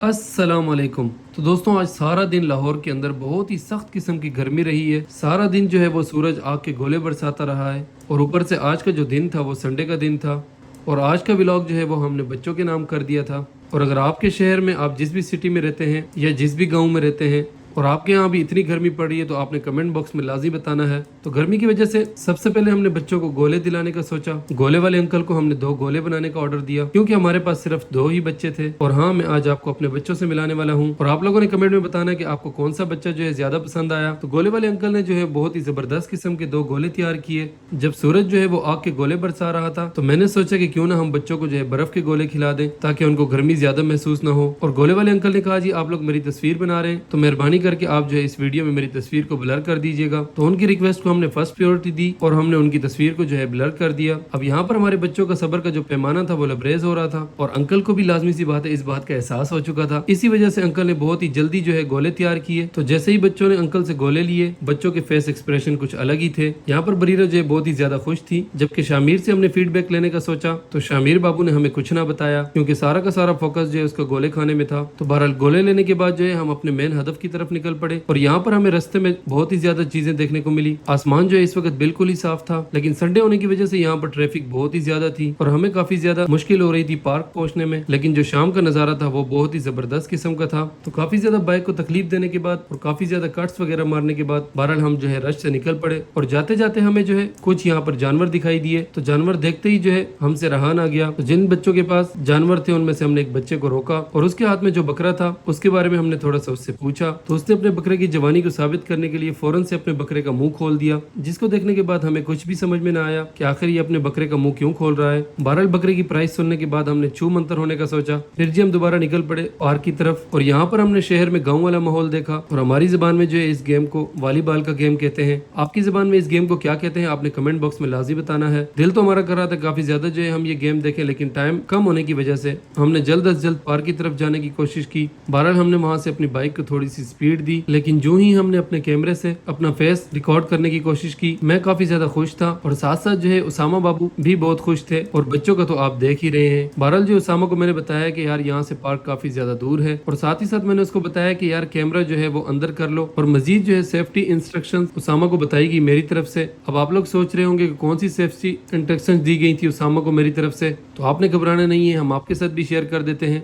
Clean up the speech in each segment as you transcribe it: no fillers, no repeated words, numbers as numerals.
अस्सलाम वालेकुम। तो दोस्तों आज सारा दिन लाहौर के अंदर बहुत ही सख्त किस्म की गर्मी रही है। सारा दिन जो है वो सूरज आग के गोले बरसाता रहा है और ऊपर से आज का जो दिन था वो संडे का दिन था और आज का व्लॉग जो है वो हमने बच्चों के नाम कर दिया था। और अगर आपके शहर में आप जिस भी सिटी में रहते हैं या जिस भी गाँव में रहते हैं और आपके यहाँ भी इतनी गर्मी पड़ रही है तो आपने कमेंट बॉक्स में लाजी बताना है। तो गर्मी की वजह से सबसे पहले हमने बच्चों को गोले दिलाने का सोचा। गोले वाले अंकल को हमने 2 गोले बनाने का ऑर्डर दिया क्योंकि हमारे पास सिर्फ 2 ही बच्चे थे। और हाँ, मैं आज आपको अपने बच्चों से मिलाने वाला हूँ और आप लोगों ने कमेंट में बताना कि आपको कौन सा बच्चा जो है ज्यादा पसंद आया। तो गोले वाले अंकल ने जो है बहुत ही जबरदस्त किस्म के 2 गोले तैयार किए। जब सूरज जो है वो आग के गोले बरसा रहा था तो मैंने सोचा कि क्यों ना हम बच्चों को जो है बर्फ के गोले खिला दें ताकि उनको गर्मी ज्यादा महसूस ना हो। और गोले वाले अंकल ने कहा जी आप लोग मेरी तस्वीर बना रहे हैं तो मेहरबानी करके आप जो है इस वीडियो में मेरी तस्वीर को ब्लर कर दीजिएगा। तो उनकी रिक्वेस्ट को हमने फर्स्ट प्रायोरिटी दी और हमने उनकी तस्वीर को जो है ब्लर कर दिया। अब यहाँ पर हमारे बच्चों का सब्र का जो पैमाना था वो लबरेज हो रहा था और अंकल को भी लाजमी सी बात है इस बात का एहसास हो चुका था। इसी वजह से अंकल ने बहुत ही जल्दी जो है गोले तैयार किए। तो जैसे ही बच्चों ने अंकल से गोले लिए बच्चों के फेस एक्सप्रेशन कुछ अलग ही थे। यहाँ पर बरीरा जो है बहुत ही ज्यादा खुश थी। जबकि शामिर से हमने फीडबैक लेने का सोचा तो शामिर बाबू ने हमें कुछ ना बताया क्योंकि सारा का सारा फोकस जो है उसका गोले खाने में था। तो बहरहाल गोले लेने के बाद जो है हम अपने मेन हदफ की तरफ निकल पड़े और यहाँ पर हमें रास्ते में बहुत ही ज्यादा चीजें देखने को मिली। आसमान जो है इस वक्त बिल्कुल ही साफ था लेकिन संडे होने की वजह से यहाँ पर ट्रैफिक बहुत ही ज्यादा थी और हमें काफी ज्यादा मुश्किल हो रही थी पार्क पहुंचने में। लेकिन जो शाम का नजारा था वो बहुत ही जबरदस्त किस्म का था। तो काफी ज्यादा बाइक को तकलीफ देने के बाद और काफी ज्यादा कट्स वगैरह मारने के बाद बहरहाल हम जो है रश से निकल पड़े और जाते जाते हमें जो है कुछ यहाँ पर जानवर दिखाई दिए। तो जानवर देखते ही जो है हमसे रहा ना गया। तो जिन बच्चों के पास जानवर थे उनमें से हमने एक बच्चे को रोका और उसके हाथ में जो बकरा था उसके बारे में हमने थोड़ा सा उससे पूछा। तो उसने अपने बकरे की जवानी को साबित करने के लिए फौरन से अपने बकरे का मुंह खोल दिया, जिसको देखने के बाद हमें कुछ भी समझ में ना आया कि आखिर ये अपने बकरे का मुंह क्यों खोल रहा है। बहरहाल बकरे की प्राइस सुनने के बाद हमने छू मंतर होने का सोचा। फिर जी हम दोबारा निकल पड़े पार्क की तरफ और यहाँ पर हमने शहर में गाँव वाला माहौल देखा। और हमारी जबान में जो है इस गेम को वॉलीबॉल का गेम कहते हैं। आपकी जबान में इस गेम को क्या कहते हैं आपने कमेंट बॉक्स में लाजी बताना है। दिल तो हमारा कर रहा था काफी ज्यादा जो है हम ये गेम देखें लेकिन टाइम कम होने की वजह से हमने जल्द अज जल्द पार्क की तरफ जाने की कोशिश की। बहरहाल हमने वहाँ से अपनी बाइक को थोड़ी सी स्पीड दी लेकिन जो ही हमने अपने कैमरे से अपना फेस रिकॉर्ड करने की कोशिश की मैं काफी ज्यादा खुश था और साथ साथ जो है उसामा बाबू भी बहुत खुश थे और बच्चों का तो आप देख ही रहे हैं। बहरहाल जो उसामा को मैंने बताया कि यार यहाँ से पार्क काफी ज्यादा दूर है और साथ ही साथ मैंने उसको बताया कि यार कैमरा जो है वो अंदर कर लो और मजीद जो है सेफ्टी इंस्ट्रक्शन उसामा को बताएगी मेरी तरफ से। अब आप लोग सोच रहे होंगे कि कौन सी सेफ्टी इंस्ट्रक्शन दी गई थी उसामा को मेरी तरफ से, तो आपने घबराना नहीं है, हम आपके साथ भी शेयर कर देते हैं।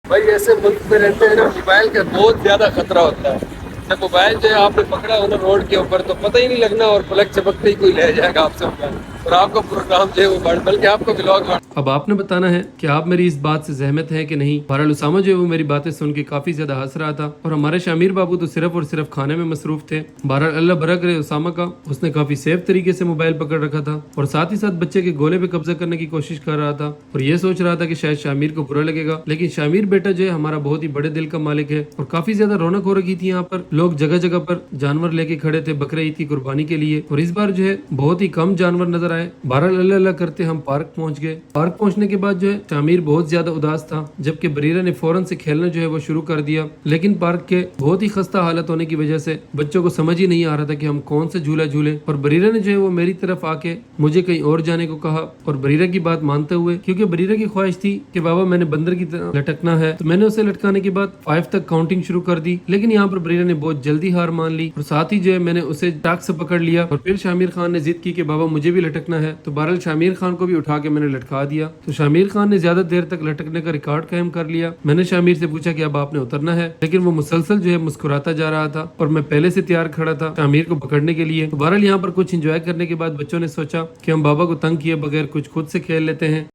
भाई ऐसे मुल्क में रहते हैं ना मोबाइल का बहुत ज्यादा खतरा होता है। जब मोबाइल जो है आपने पकड़ा हो ना रोड के ऊपर तो पता ही नहीं लगना और पलक चपकते ही कोई ले जाएगा आपसे मोबाइल और आपका प्रोग्राम जो है वो बल्कि आपका व्लॉग। अब आपने बताना है कि आप मेरी इस बात से सहमत हैं कि नहीं। बहरहाल उसामा जो है वो मेरी बातें सुन के काफी ज्यादा हंस रहा था और हमारे शामिर बाबू तो सिर्फ और सिर्फ खाने में मसरूफ थे। बहरहाल अल्लाह बरक रहे उसामा का, उसने काफी सेफ तरीके से मोबाइल पकड़ रखा था और साथ ही साथ बच्चे के गोले पे कब्जा करने की कोशिश कर रहा था और ये सोच रहा था कि शायद शामिर को बुरा लगेगा। लेकिन शामिर बेटा जो है हमारा बहुत ही बड़े दिल का मालिक है और काफी ज्यादा रौनक हो रखी थी। यहाँ पर लोग जगह जगह पर जानवर लेके खड़े थे बकरे ईद की कुर्बानी के लिए और इस बार जो है बहुत ही कम जानवर नजर आए। बहरहाल अल्लाह अल्लाह करते हम पार्क पहुंच गए। पार्क पहुंचने के बाद जो है शामिर बहुत ज्यादा उदास था जबकि बरीरा ने फौरन से खेलना जो है वो शुरू कर दिया। लेकिन पार्क के बहुत ही खस्ता हालत होने की वजह से बच्चों को समझ ही नहीं आ रहा था कि हम कौन सा झूला झूले और बरीरा ने जो है वो मेरी तरफ आके मुझे कहीं और जाने को कहा और बरीरा की बात मानते हुए, क्योंकि बरीरा की ख्वाहिश थी कि बाबा मैंने बंदर की तरह लटकना है, तो मैंने उसे लटकाने के बाद 5 तक काउंटिंग शुरू कर दी। लेकिन यहाँ पर बरीरा ने बहुत जल्दी हार मान ली और साथ ही जो है मैंने उसे टाक से पकड़ लिया और फिर शामिर खान ने जिद की कि बाबा मुझे भी लटकना है। तो बहरहाल शामिर खान को भी उठा के मैंने लटका दिया। तो शामिर खान ने ज्यादा देर तक लटकने का रिकॉर्ड कायम कर लिया। मैंने शामिर से पूछा कि अब आपने उतरना है, लेकिन वो मुसलसल जो है मुस्कुराता जा रहा था और मैं पहले से तैयार खड़ा था शामिर को पकड़ने के लिए। तो बहरहाल यहाँ पर कुछ एंजॉय करने के बाद बच्चों ने सोचा कि हम बाबा को तंग किए बगैर कुछ खुद से खेल लेते हैं।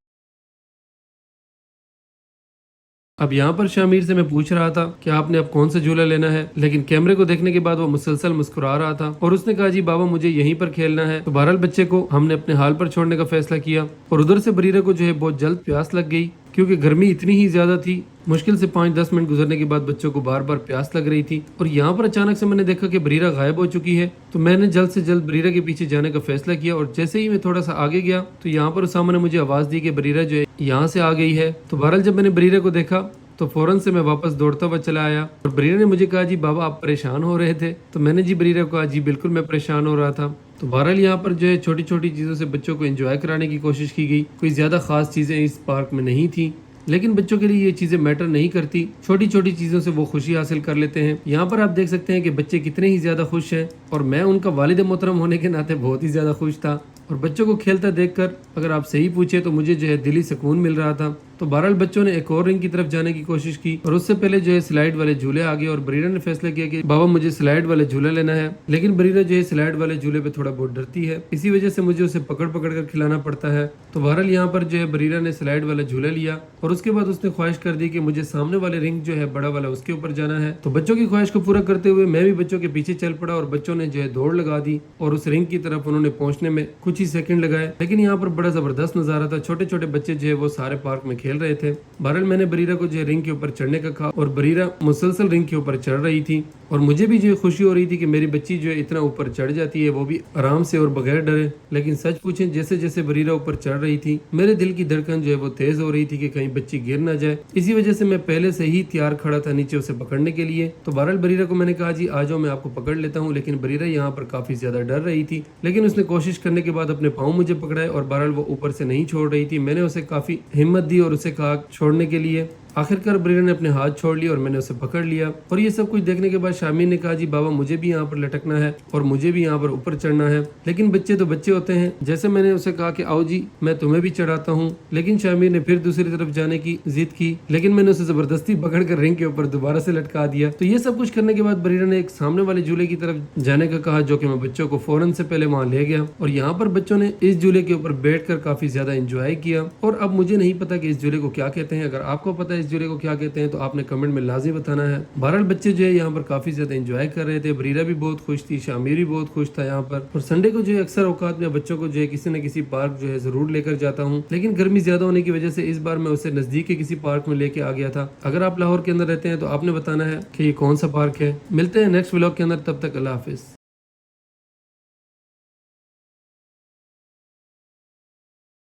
अब यहाँ पर शामिर से मैं पूछ रहा था कि आपने अब कौन सा झूला लेना है, लेकिन कैमरे को देखने के बाद वो मुसलसल मुस्कुरा रहा था और उसने कहा जी बाबा मुझे यहीं पर खेलना है। तो बहरहाल बच्चे को हमने अपने हाल पर छोड़ने का फैसला किया और उधर से बरीरा को जो है बहुत जल्द प्यास लग गई क्योंकि गर्मी इतनी ही ज्यादा थी। मुश्किल से 5-10 मिनट गुजरने के बाद बच्चों को बार बार प्यास लग रही थी और यहाँ पर अचानक से मैंने देखा कि बरीरा गायब हो चुकी है। तो मैंने जल्द से जल्द बरीरा के पीछे जाने का फैसला किया और जैसे ही मैं थोड़ा सा आगे गया तो यहाँ पर उसामा ने मुझे आवाज दी कि बरीरा जो है यहाँ से आ गई है। तो बहरहाल जब मैंने बरीरा को देखा तो फौरन से मैं वापस दौड़ता हुआ चला आया और बरीरा ने मुझे कहा जी बाबा आप परेशान हो रहे थे। तो मैंने जी बरीरा को कहा जी बिल्कुल मैं परेशान हो रहा था। तो बहरहाल यहाँ पर जो है छोटी छोटी चीज़ों से बच्चों को एंजॉय कराने की कोशिश की गई। कोई ज़्यादा खास चीज़ें इस पार्क में नहीं थी, لیکن بچوں کے لیے یہ چیزیں میٹر نہیں کرتی, چھوٹی چھوٹی چیزوں سے وہ خوشی حاصل کر لیتے ہیں. یہاں پر آپ دیکھ سکتے ہیں کہ بچے کتنے ہی زیادہ خوش ہیں, اور میں ان کا والد محترم ہونے کے ناطے بہت ہی زیادہ خوش تھا. اور بچوں کو کھیلتا دیکھ کر اگر آپ صحیح پوچھے تو مجھے جو ہے دلی سکون مل رہا تھا. تو بہرحال بچوں نے ایک اور رنگ کی طرف جانے کی کوشش کی, اور اس سے پہلے جو ہے سلائیڈ والے جھولے آ گئے, اور بریرہ نے فیصلہ کیا کہ بابا مجھے سلائیڈ والے جھولا لینا ہے. لیکن بریرہ جو ہے سلائیڈ والے جھولے پہ تھوڑا بہت ڈرتی ہے, اسی وجہ سے مجھے اسے پکڑ پکڑ کر کھلانا پڑتا ہے. تو بہرحال یہاں پر جو ہے بریرہ نے سلائیڈ والا جھولا لیا, اور اس کے بعد اس نے خواہش کر دی کہ مجھے سامنے والے رنگ جو ہے بڑا والا اس کے اوپر جانا ہے. تو بچوں کی خواہش کو پورا کرتے ہوئے میں بھی بچوں کے پیچھے چل پڑا, اور بچوں نے جو ہے دوڑ لگا دی, اور اس رنگ کی طرف انہوں نے پہنچنے میں کچھ ہی سیکنڈ لگائے. لیکن یہاں پر بڑا زبردست نظارہ تھا, چھوٹے چھوٹے بچے جو ہے وہ سارے پارک میں کھیل رہے تھے. بہرحال میں نے بریرہ کو جو ہے رنگ کے اوپر چڑھنے کا کہا, اور بریرہ مسلسل رنگ کے اوپر چڑھ رہی تھی, اور مجھے بھی جو ہے خوشی ہو رہی تھی کہ میری بچی جو ہے اتنا اوپر چڑھ جاتی ہے, وہ بھی آرام سے اور بغیر ڈرے. لیکن سچ پوچھیں جیسے جیسے بریرہ اوپر چڑھ رہی تھی میرے دل کی دھڑکن جو ہے وہ تیز ہو رہی تھی کہ کہیں بچی گر نہ جائے. اسی وجہ سے میں پہلے سے ہی تیار کھڑا تھا نیچے اسے پکڑنے کے لیے. تو بہرحال بریرہ کو میں نے کہا جی آ جاؤ میں آپ کو پکڑ لیتا ہوں, لیکن بریرہ یہاں پر کافی زیادہ ڈر رہی تھی. لیکن اس نے کوشش کرنے کے بعد اپنے پاؤں مجھے پکڑائے, اور بہرحال وہ اوپر سے نہیں چھوڑ رہی تھی. میں نے اسے کافی ہمت دی اور اسے کہا چھوڑنے کے لیے. آخرکار بریرہ نے اپنے ہاتھ چھوڑ لیے اور میں نے اسے پکڑ لیا. اور یہ سب کچھ دیکھنے کے بعد شامین نے کہا جی بابا مجھے بھی یہاں پر لٹکنا ہے اور مجھے بھی یہاں پر اوپر چڑھنا ہے. لیکن بچے تو بچے ہوتے ہیں, جیسے میں نے اسے کہا کہ آؤ جی میں تمہیں بھی چڑھاتا ہوں, لیکن شامین نے پھر دوسری طرف جانے کی ضد کی. لیکن میں نے اسے زبردستی پکڑ کر رنگ کے اوپر دوبارہ سے لٹکا دیا. تو یہ سب کچھ کرنے کے بعد بریرہ نے ایک سامنے والے جھولے کی طرف جانے کا کہا, جو کہ میں بچوں کو فوراً سے پہلے وہاں لے گیا. اور یہاں پر بچوں نے اس جھولے کے اوپر بیٹھ کر کافی زیادہ انجوائے کیا. اور اب مجھے نہیں پتا کہ اس جھولے کو کیا کہتے ہیں, اگر آپ کو پتا ہے اس جھولے کو کیا کہتے ہیں تو آپ نے کمنٹ میں لازمی بتانا ہے. بہرحال بچے جو ہے یہاں پر کافی زیادہ انجوائے کر رہے تھے, بریرہ بھی بہت خوش تھی, شامیر بھی بہت خوش تھا یہاں پر. اور سنڈے کو جو ہے اکثر اوقات میں بچوں کو جو ہے کسی نہ کسی پارک جو ہے ضرور لے کر جاتا ہوں, لیکن گرمی زیادہ ہونے کی وجہ سے اس بار میں اسے نزدیک کے کسی پارک میں لے کے آ گیا تھا. اگر آپ لاہور کے اندر رہتے ہیں تو آپ نے بتانا ہے کہ یہ کون سا پارک ہے. ملتے ہیں نیکسٹ ولاگ کے اندر, تب تک اللہ حافظ.